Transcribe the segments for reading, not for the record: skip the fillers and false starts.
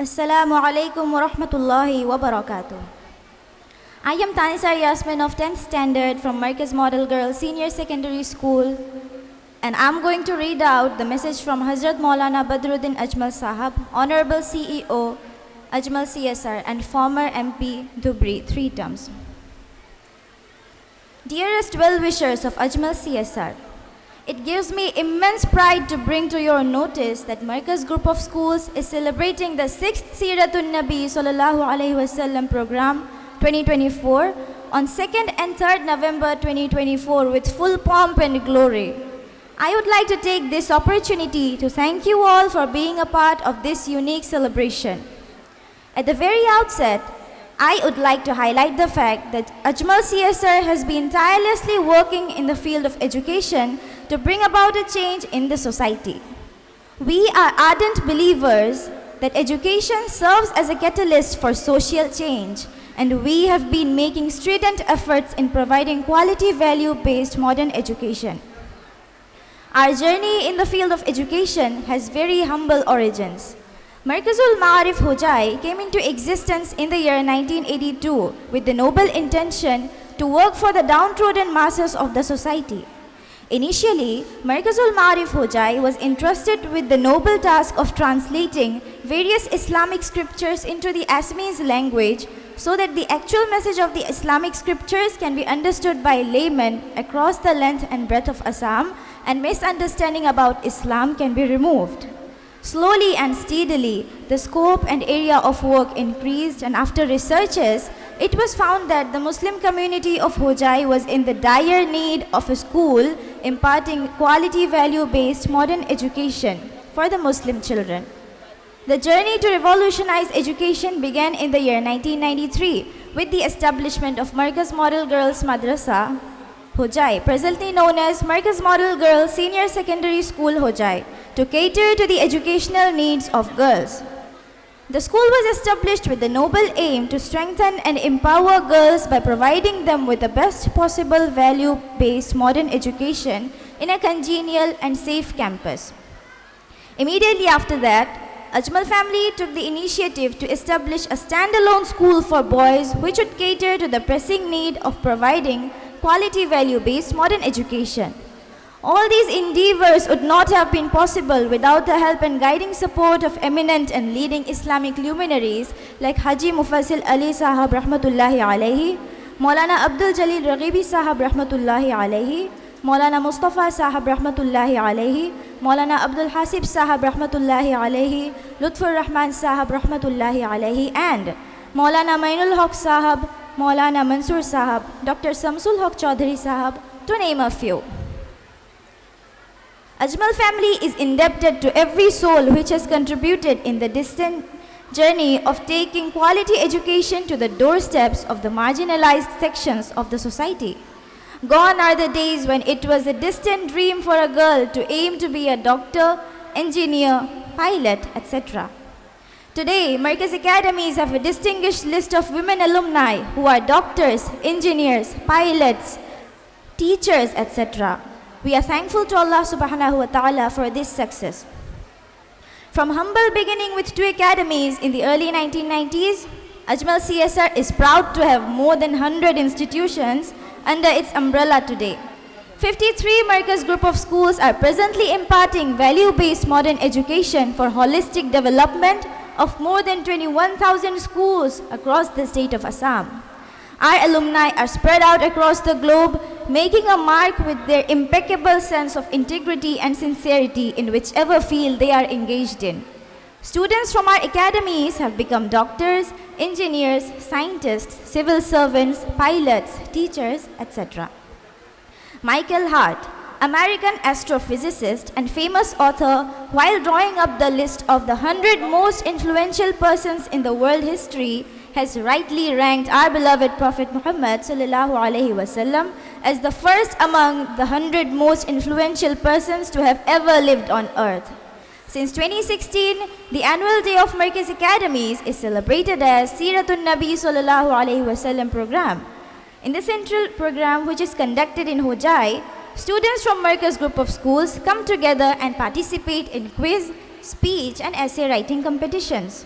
Assalamu alaikum wa rahmatullahi wa barakatuh. I am Tanisar Yasmin of 10th Standard from Markaz Model Girls Senior Secondary School, and I'm going to read out the message from Hazrat Maulana Badruddin Ajmal Sahab, Honorable CEO, Ajmal CSR and former MP, Dhubri, 3 terms. Dearest well-wishers of Ajmal CSR, it gives me immense pride to bring to your notice that Markaz Group of Schools is celebrating the 6th Siratun Nabi Sallallahu Alaihi Wasallam program 2024 on 2nd and 3rd November 2024 with full pomp and glory. I would like to take this opportunity to thank you all for being a part of this unique celebration. At the very outset, I would like to highlight the fact that Ajmal CSR has been tirelessly working in the field of education to bring about a change in the society. We are ardent believers that education serves as a catalyst for social change, and we have been making strident efforts in providing quality value-based modern education. Our journey in the field of education has very humble origins. Markazul Ma'arif Hojai came into existence in the year 1982 with the noble intention to work for the downtrodden masses of the society. Initially, Markazul Ma'arif Hojai was entrusted with the noble task of translating various Islamic scriptures into the Assamese language so that the actual message of the Islamic scriptures can be understood by laymen across the length and breadth of Assam, and misunderstanding about Islam can be removed. Slowly and steadily, the scope and area of work increased, and after researches, it was found that the Muslim community of Hojai was in the dire need of a school imparting quality value-based modern education for the Muslim children. The journey to revolutionize education began in the year 1993 with the establishment of Markaz Model Girls Madrasa, Hojai, presently known as Markaz Model Girls Senior Secondary School, Hojai, to cater to the educational needs of girls. The school was established with the noble aim to strengthen and empower girls by providing them with the best possible value-based modern education in a congenial and safe campus. Immediately after that, Ajmal family took the initiative to establish a standalone school for boys which would cater to the pressing need of providing quality value-based modern education. All these endeavors would not have been possible without the help and guiding support of eminent and leading Islamic luminaries like Haji Mufasil Ali Sahab Rahmatullahi Alayhi, Maulana Abdul Jalil Raghibi Sahab Rahmatullahi Alayhi, Maulana Mustafa Sahab Rahmatullahi Alayhi, Maulana Abdul Hasib Sahab Rahmatullahi Alayhi, Lutfur Rahman Sahab Rahmatullahi Alayhi, and Maulana Mainul Haq Sahab, Maulana Mansur Sahab, Dr. Samsul Haq Chaudhary Sahab, to name a few. Ajmal family is indebted to every soul which has contributed in the distant journey of taking quality education to the doorsteps of the marginalized sections of the society. Gone are the days when it was a distant dream for a girl to aim to be a doctor, engineer, pilot, etc. Today, Markaz academies have a distinguished list of women alumni who are doctors, engineers, pilots, teachers, etc. We are thankful to Allah subhanahu wa ta'ala for this success. From humble beginning with 2 academies in the early 1990s, Ajmal CSR is proud to have more than 100 institutions under its umbrella today. 53 Markaz group of schools are presently imparting value-based modern education for holistic development of more than 21,000 schools across the state of Assam. Our alumni are spread out across the globe, making a mark with their impeccable sense of integrity and sincerity in whichever field they are engaged in. Students from our academies have become doctors, engineers, scientists, civil servants, pilots, teachers, etc. Michael Hart, American astrophysicist and famous author, while drawing up the list of the 100 most influential persons in the world history, has rightly ranked our beloved Prophet Muhammad sallallahu alaihi wasallam as the first among the 100 most influential persons to have ever lived on earth. Since 2016, the annual day of Markaz Academies is celebrated as Siratun Nabi sallallahu alaihi wasallam program. In the central program, which is conducted in Hojai, students from Markaz group of schools come together and participate in quiz, speech and essay writing competitions.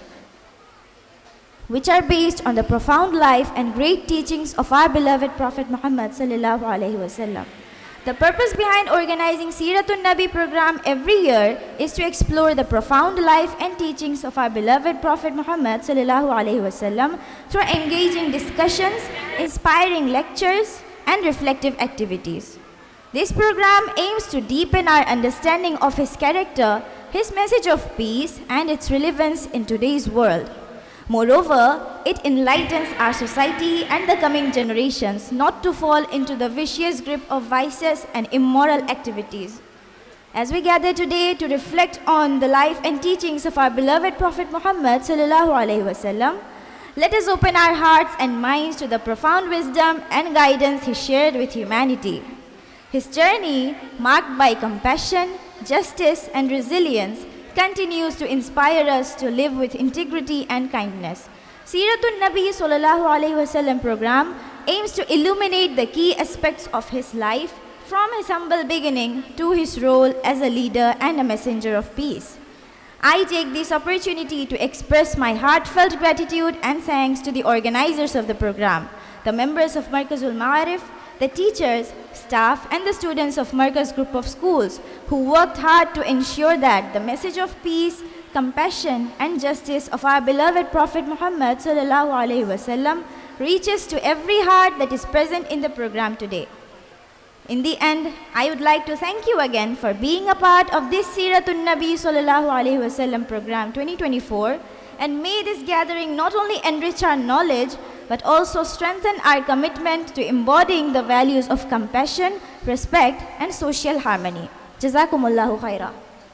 which are based on the profound life and great teachings of our beloved Prophet Muhammad sallallahu alaihi wasallam. The purpose behind organizing Seeratun Nabi program every year is to explore the profound life and teachings of our beloved Prophet Muhammad sallallahu alaihi wasallam through engaging discussions, inspiring lectures, and reflective activities. This program aims to deepen our understanding of his character, his message of peace, and its relevance in today's world. Moreover, it enlightens our society and the coming generations not to fall into the vicious grip of vices and immoral activities. As we gather today to reflect on the life and teachings of our beloved Prophet Muhammad sallallahu alaihi wasallam, let us open our hearts and minds to the profound wisdom and guidance he shared with humanity. His journey, marked by compassion, justice, and resilience, continues to inspire us to live with integrity and kindness. Seeratun Nabi sallallahu alaihi wasallam program aims to illuminate the key aspects of his life from his humble beginning to his role as a leader and a messenger of peace. I take this opportunity to express my heartfelt gratitude and thanks to the organizers of the program, the members of Markazul Ma'arif, the teachers, staff, and the students of Markaz Group of Schools who worked hard to ensure that the message of peace, compassion, and justice of our beloved Prophet Muhammad sallallahu alaihi wasallam reaches to every heart that is present in the program today. In the end, I would like to thank you again for being a part of this Seeratun Nabi sallallahu alaihi wasallam program 2024, and may this gathering not only enrich our knowledge but also strengthen our commitment to embodying the values of compassion, respect, and social harmony. Jazakumullahu khaira.